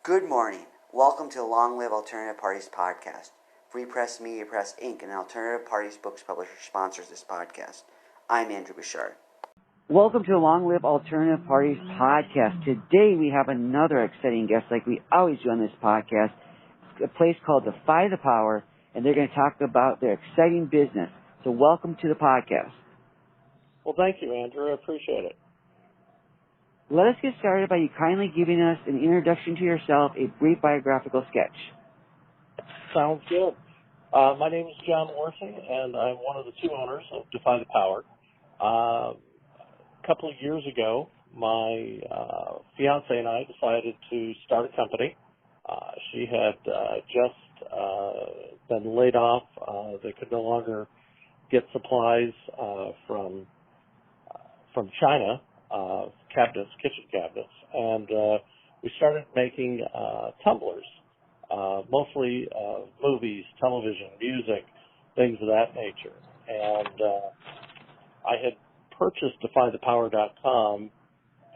Good morning. Welcome to the Long Live Alternative Parties podcast. Free Press Media Press Inc., an alternative parties books publisher, sponsors this podcast. I'm Andrew Bouchard. Welcome to the Long Live Alternative Parties podcast. Today we have another exciting guest like we always do on this podcast, a place called Defy the Power, and they're going to talk about their exciting business. So welcome to the podcast. Well, thank you, Andrew. I appreciate it. Let us get started by you kindly giving us an introduction to yourself, a brief biographical sketch. Sounds good. My name is John Morrisey, and I'm one of the two owners of Defy the Power. A couple of years ago, my fiance and I decided to start a company. She had just been laid off. They could no longer get supplies from China. Cabinets, kitchen cabinets, and we started making tumblers, mostly movies, television, music, things of that nature. And I had purchased DefyThePower.com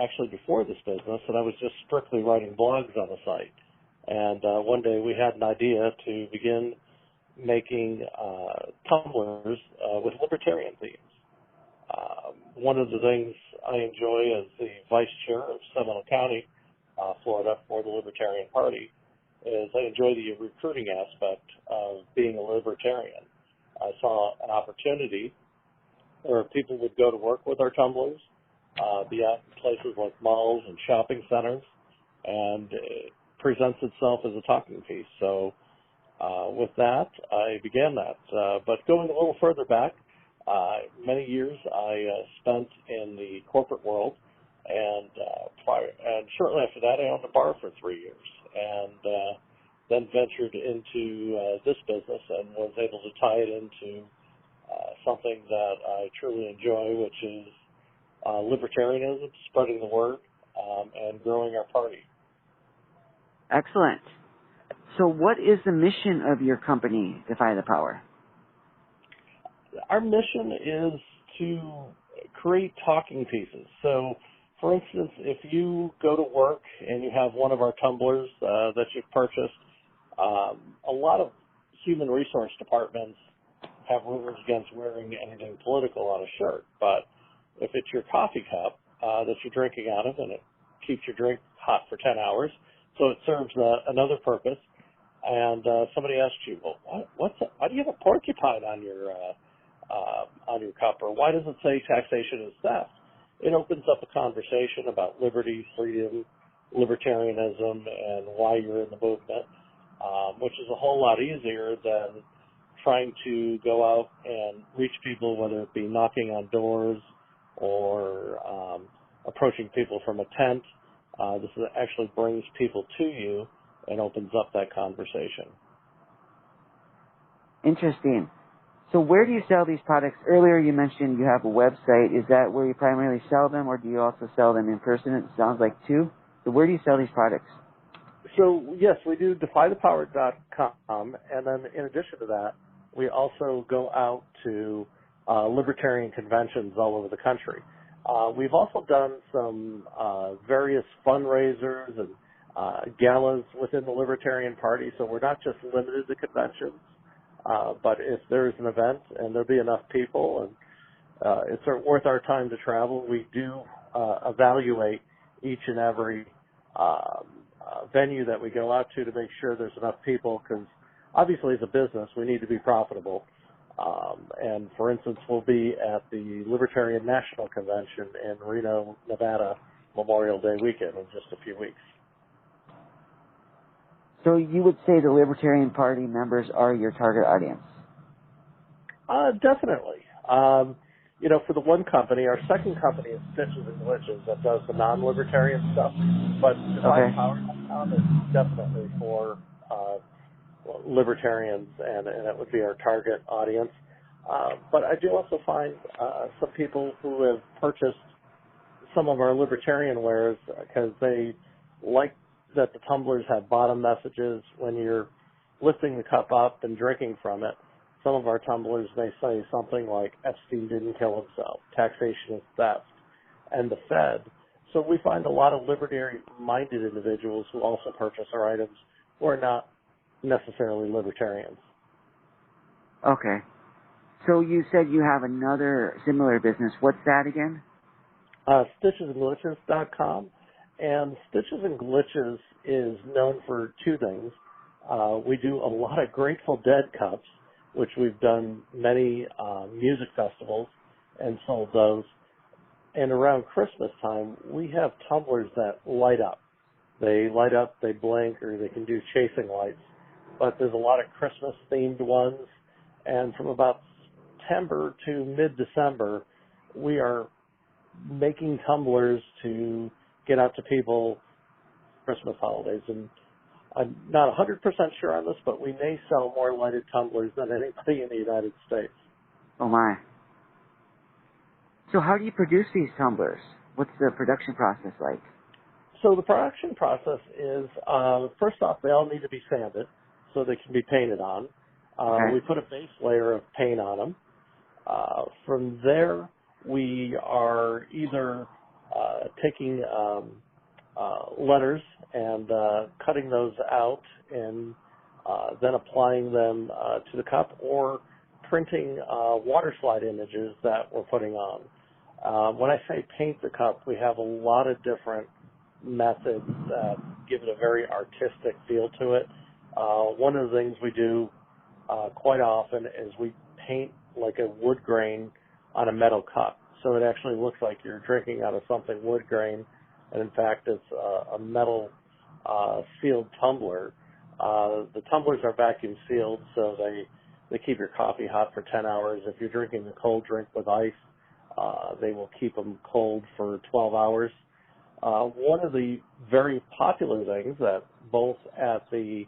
actually before this business, and I was just strictly writing blogs on the site. And one day we had an idea to begin making tumblers with libertarian themes. One of the things I enjoy as the vice chair of Seminole County, Florida, for the Libertarian Party is I enjoy the recruiting aspect of being a libertarian. I saw an opportunity where people would go to work with our tumblers, be out in places like malls and shopping centers, and it presents itself as a talking piece. So with that, I began that. But going a little further back, many years I spent in the corporate world, and shortly after that I owned a bar for 3 years, and then ventured into this business and was able to tie it into something that I truly enjoy, which is libertarianism, spreading the word, and growing our party. Excellent. So what is the mission of your company, Defy the Power? Our mission is to create talking pieces. So, for instance, if you go to work and you have one of our tumblers that you've purchased, a lot of human resource departments have rules against wearing anything political on a shirt. But if it's your coffee cup that you're drinking out of, and it keeps your drink hot for 10 hours, so it serves another purpose, and somebody asks you, well, why do you have a porcupine on your cup, or why does it say taxation is theft? It opens up a conversation about liberty, freedom, libertarianism, and why you're in the movement, which is a whole lot easier than trying to go out and reach people, whether it be knocking on doors or approaching people from a tent. This actually brings people to you and opens up that conversation. Interesting. So where do you sell these products? Earlier you mentioned you have a website. Is that where you primarily sell them, or do you also sell them in person? It sounds like two. So where do you sell these products? So, yes, we do DefyThePower.com, and then in addition to that, we also go out to libertarian conventions all over the country. We've also done some various fundraisers and galas within the Libertarian Party, so we're not just limited to conventions. But if there's an event and there'll be enough people and it's worth our time to travel, we do evaluate each and every venue that we go out to make sure there's enough people, because obviously as a business we need to be profitable. And for instance, we'll be at the Libertarian National Convention in Reno, Nevada, Memorial Day weekend in just a few weeks. So you would say the Libertarian Party members are your target audience? Definitely. For the one company, our second company is Stitches and Glitches that does the non-libertarian stuff, but DefyThePower.com is definitely for libertarians, and that would be our target audience. But I do also find some people who have purchased some of our libertarian wares because they like that the tumblers have bottom messages when you're lifting the cup up and drinking from it. Some of our tumblers may say something like, Epstein didn't kill himself, taxation is theft, and the Fed So we find a lot of libertarian-minded individuals who also purchase our items who are not necessarily libertarians. Okay. So you said you have another similar business. What's that again? Stitchesandglitches.com. And Stitches and Glitches is known for two things. We do a lot of Grateful Dead cups, which we've done many music festivals and sold those. And around Christmas time, we have tumblers that light up. They light up, they blink, or they can do chasing lights. But there's a lot of Christmas-themed ones. And from about September to mid-December, we are making tumblers to get out to people Christmas holidays. And I'm not 100% sure on this, but we may sell more lighted tumblers than anybody in the United States. Oh, my. So how do you produce these tumblers? What's the production process like? So the production process is, first off, they all need to be sanded so they can be painted on. Okay. We put a base layer of paint on them. From there, we are either taking letters and cutting those out and then applying them to the cup, or printing water slide images that we're putting on. When I say paint the cup, we have a lot of different methods that give it a very artistic feel to it. One of the things we do quite often is we paint like a wood grain on a metal cup. So it actually looks like you're drinking out of something wood grain, and in fact it's a metal sealed tumbler. The tumblers are vacuum sealed, so they keep your coffee hot for 10 hours. If you're drinking a cold drink with ice, they will keep them cold for 12 hours. One of the very popular things that both at the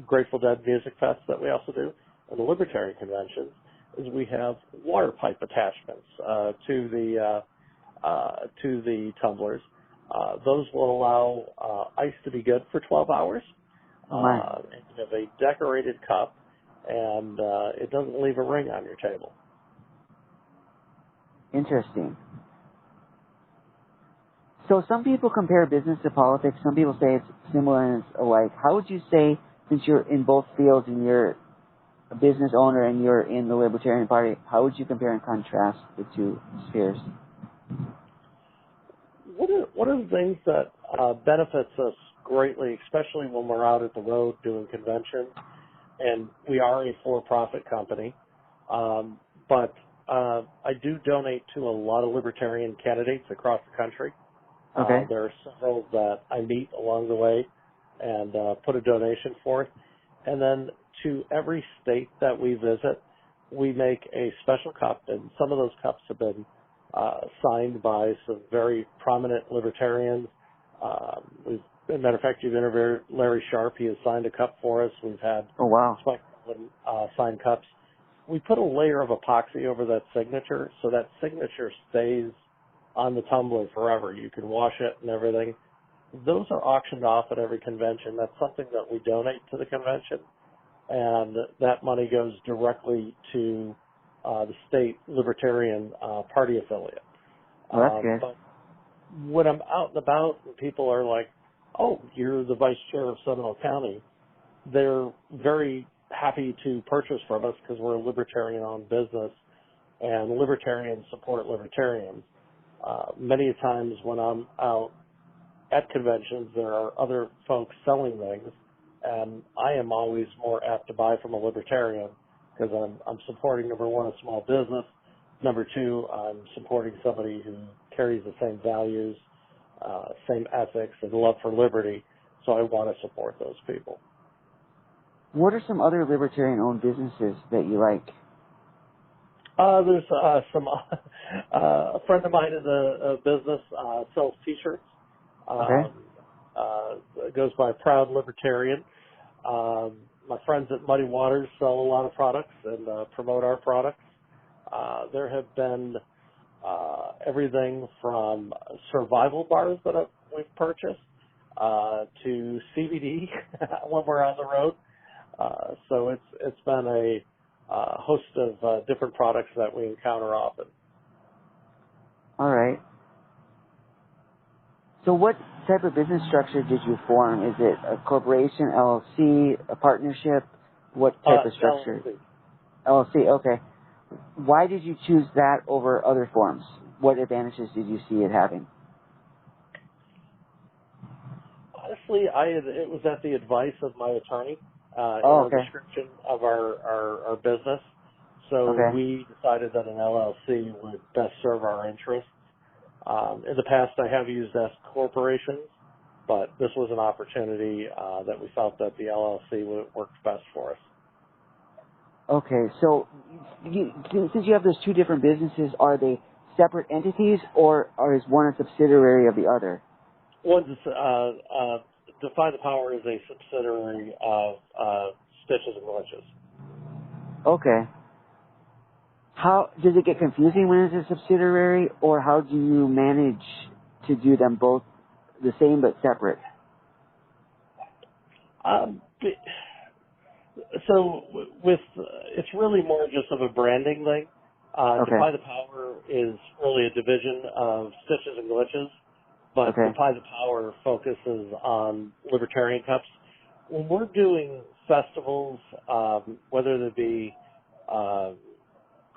Grateful Dead Music Fest that we also do and the Libertarian conventions is we have water pipe attachments to the tumblers. Those will allow ice to be good for 12 hours. And you have a decorated cup, and it doesn't leave a ring on your table. Interesting. So some people compare business to politics. Some people say it's similar and it's alike. How would you say, since you're in both fields and you're a business owner and you're in the Libertarian Party, how would you compare and contrast the two spheres? One of the things that benefits us greatly, especially when we're out at the road doing conventions, and we are a for-profit company, but I do donate to a lot of Libertarian candidates across the country. Okay. There are several that I meet along the way and put a donation forth. And then to every state that we visit, we make a special cup, and some of those cups have been signed by some very prominent libertarians. As a matter of fact, you've interviewed Larry Sharp. He has signed a cup for us. We've had Spike sign cups. We put a layer of epoxy over that signature, so that signature stays on the tumbler forever. You can wash it and everything. Those are auctioned off at every convention. That's something that we donate to the convention, and that money goes directly to the state Libertarian Party affiliate. Oh, that's good. But when I'm out and about and people are like, oh, you're the vice chair of Seminole County, they're very happy to purchase from us because we're a libertarian-owned business, and libertarians support libertarians. Many times when I'm out at conventions, there are other folks selling things, and I am always more apt to buy from a libertarian because I'm supporting, number one, a small business. Number two, I'm supporting somebody who carries the same values, same ethics, and love for liberty, so I want to support those people. What are some other libertarian-owned businesses that you like? There's a friend of mine in the business sells T-shirts. Okay. Goes by Proud Libertarian. My friends at Muddy Waters sell a lot of products and promote our products. There have been everything from survival bars that we've purchased to CBD when we're on the road. So it's been a host of different products that we encounter often. All right. So what type of business structure did you form? Is it a corporation, LLC, a partnership? What type of structure? LLC. LLC, okay. Why did you choose that over other forms? What advantages did you see it having? Honestly, it was at the advice of my attorney in Oh, our okay. description of our business. So Okay. we decided that an LLC would best serve our interests. In the past, I have used S corporations, but this was an opportunity that we felt that the LLC would work best for us. Okay, so since you have those two different businesses, are they separate entities or is one a subsidiary of the other? One's Defy the Power is a subsidiary of Stitches and Glitches. Okay. How does it get confusing when it's a subsidiary, or how do you manage to do them both the same but separate? Um, So with it's really more just of a branding thing. Okay. Defy the Power is really a division of Stitches and Glitches, but Okay. Defy the Power focuses on libertarian cups. When we're doing festivals, whether they be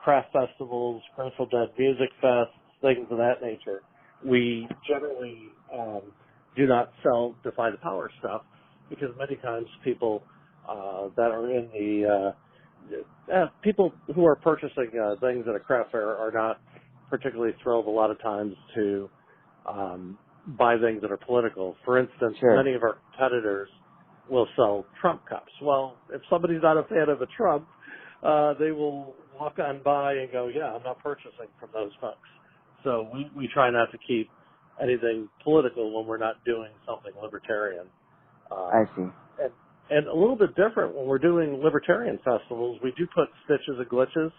craft festivals, Grateful Dead music fests, things of that nature, we generally do not sell Defy the Power stuff because many times people that are in the people who are purchasing things at a craft fair are not particularly thrilled a lot of times to buy things that are political. For instance, Sure. many of our competitors will sell Trump cups. Well, if somebody's not a fan of a Trump, they will walk on by and go, yeah, I'm not purchasing from those folks. So we try not to keep anything political when we're not doing something libertarian. I see. And a little bit different when we're doing libertarian festivals, we do put Stitches and Glitches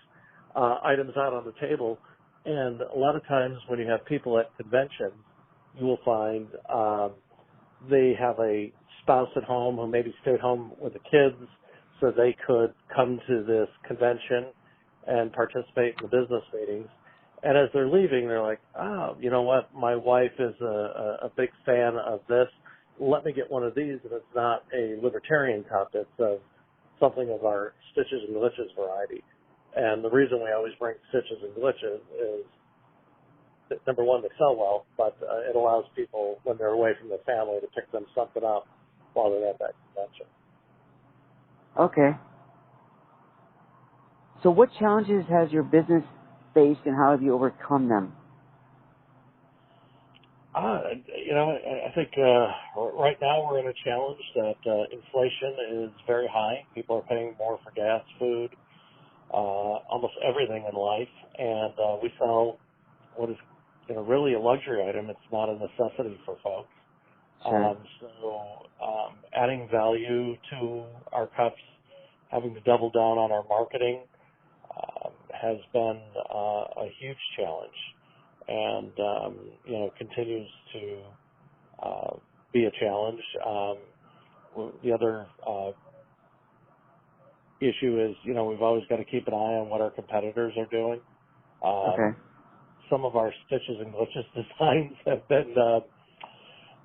items out on the table. And a lot of times when you have people at conventions, you will find they have a spouse at home who maybe stayed home with the kids so they could come to this convention and participate in the business meetings. And as they're leaving, they're like, oh, you know what? My wife is a big fan of this. Let me get one of these, and it's not a libertarian cup. It's something of our Stitches and Glitches variety. And the reason we always bring Stitches and Glitches is, that, number one, they sell well, but it allows people, when they're away from their family, to pick them something up while they're at that convention. Okay. So what challenges has your business faced, and how have you overcome them? I think right now we're in a challenge that inflation is very high. People are paying more for gas, food, almost everything in life, and we sell what is really a luxury item. It's not a necessity for folks. Sure. Adding value to our cups, having to double down on our marketing has been a huge challenge. And, continues to be a challenge. The other issue is, we've always got to keep an eye on what our competitors are doing. Okay. Some of our Stitches and Glitches designs have been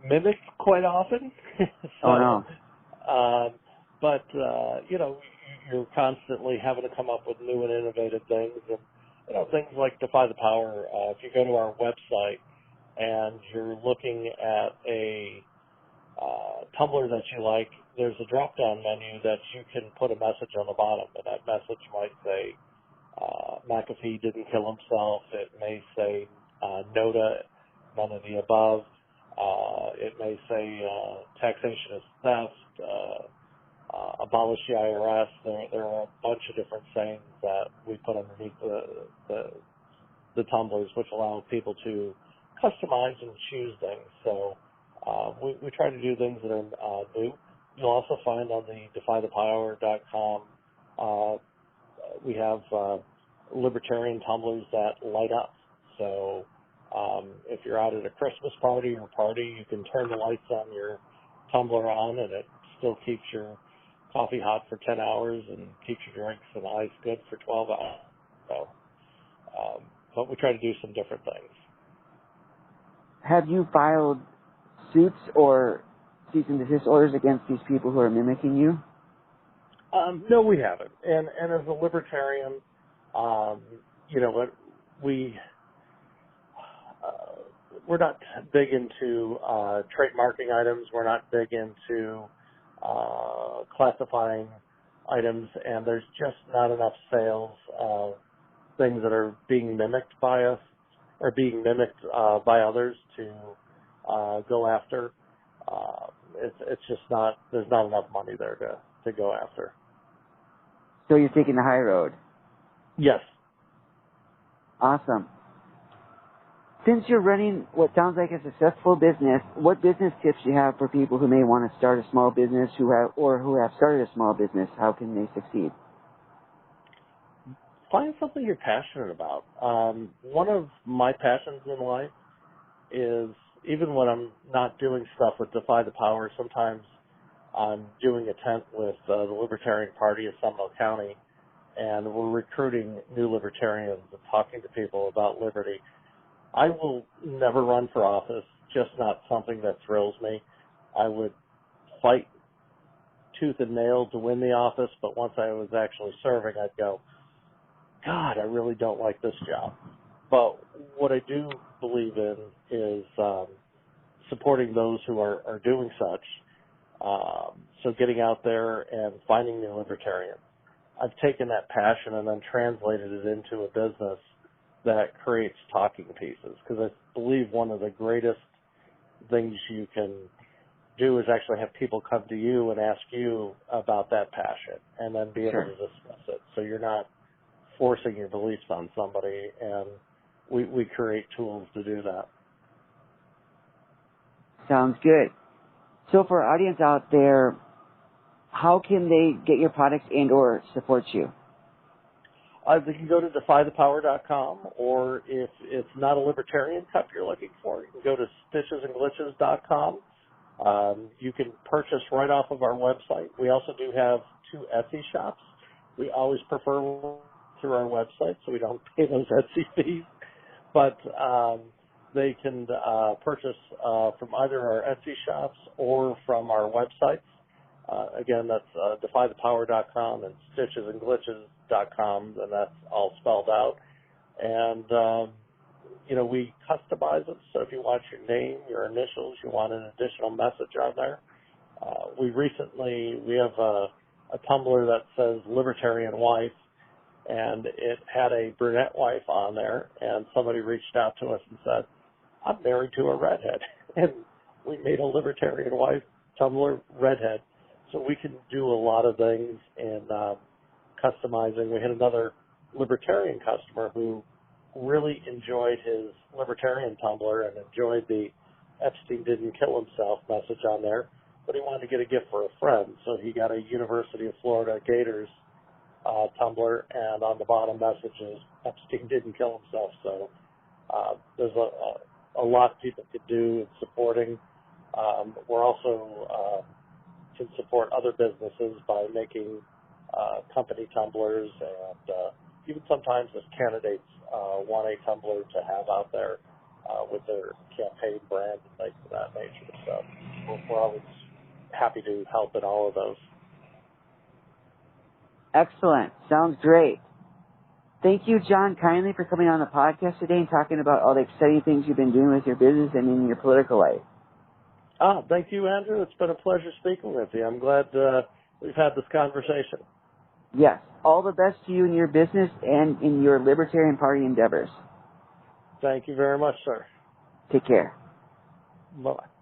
mimicked quite often. Oh, no. You're constantly having to come up with new and innovative things. And, things like Defy the Power. If you go to our website and you're looking at a tumbler that you like, there's a drop-down menu that you can put a message on the bottom, and that message might say, McAfee didn't kill himself. It may say, NOTA, none of the above. It may say, taxation is theft, abolish the IRS. There are a bunch of different sayings that we put underneath the tumblers, which allow people to customize and choose things. So we try to do things that are new. You'll also find on the defythepower.com we have libertarian tumblers that light up. So if you're out at a Christmas party or party, you can turn the lights on your tumbler on, and it still keeps your coffee hot for 10 hours and keeps your drinks and ice good for 12 hours. So, but we try to do some different things. Have you filed suits or cease and desist orders against these people who are mimicking you? No, we haven't. And as a libertarian, we're not big into trademarking items. We're not big into classifying items, and there's just not enough sales of things that are being mimicked by us or being mimicked by others to go after. It's just not, there's not enough money there to go after. So you're taking the high road? Yes. Awesome. Since you're running what sounds like a successful business, what business tips do you have for people who may want to start a small business who have started a small business? How can they succeed? Find something you're passionate about. One of my passions in life is, even when I'm not doing stuff with Defy the Power, sometimes I'm doing a tent with the Libertarian Party of Seminole County, and we're recruiting new libertarians and talking to people about liberty. I will never run for office, just not something that thrills me. I would fight tooth and nail to win the office, but once I was actually serving, I'd go, God, I really don't like this job. But what I do believe in is supporting those who are doing such. So getting out there and finding new libertarians. I've taken that passion and then translated it into a business that creates talking pieces, because I believe one of the greatest things you can do is actually have people come to you and ask you about that passion and then be able to discuss it. So you're not forcing your beliefs on somebody, and we create tools to do that. Sounds good. So for our audience out there, how can they get your products and or support you? They can go to defythepower.com, or if it's not a libertarian cup you're looking for, you can go to stitchesandglitches.com. You can purchase right off of our website. We also do have 2 Etsy shops. We always prefer through our website, so we don't pay those Etsy fees. But they can purchase from either our Etsy shops or from our websites. Again, that's defythepower.com and stitchesandglitches.com, and that's all spelled out. And, we customize it, so if you want your name, your initials, you want an additional message on there. We have a tumbler that says Libertarian Wife, and it had a brunette wife on there, and somebody reached out to us and said, I'm married to a redhead, and we made a Libertarian Wife tumbler redhead. So we can do a lot of things in customizing. We had another libertarian customer who really enjoyed his libertarian tumbler and enjoyed the Epstein didn't kill himself message on there, but he wanted to get a gift for a friend, so he got a University of Florida Gators tumbler, and on the bottom message is Epstein didn't kill himself. So there's a lot people could do in supporting. We're also can support other businesses by making company tumblers, and even sometimes as candidates want a tumbler to have out there with their campaign brand and things of that nature. So we're always happy to help in all of those. Excellent. Sounds great. Thank you, John, kindly for coming on the podcast today and talking about all the exciting things you've been doing with your business and in your political life. Thank you, Andrew. It's been a pleasure speaking with you. I'm glad we've had this conversation. Yes. All the best to you in your business and in your Libertarian Party endeavors. Thank you very much, sir. Take care. Bye-bye.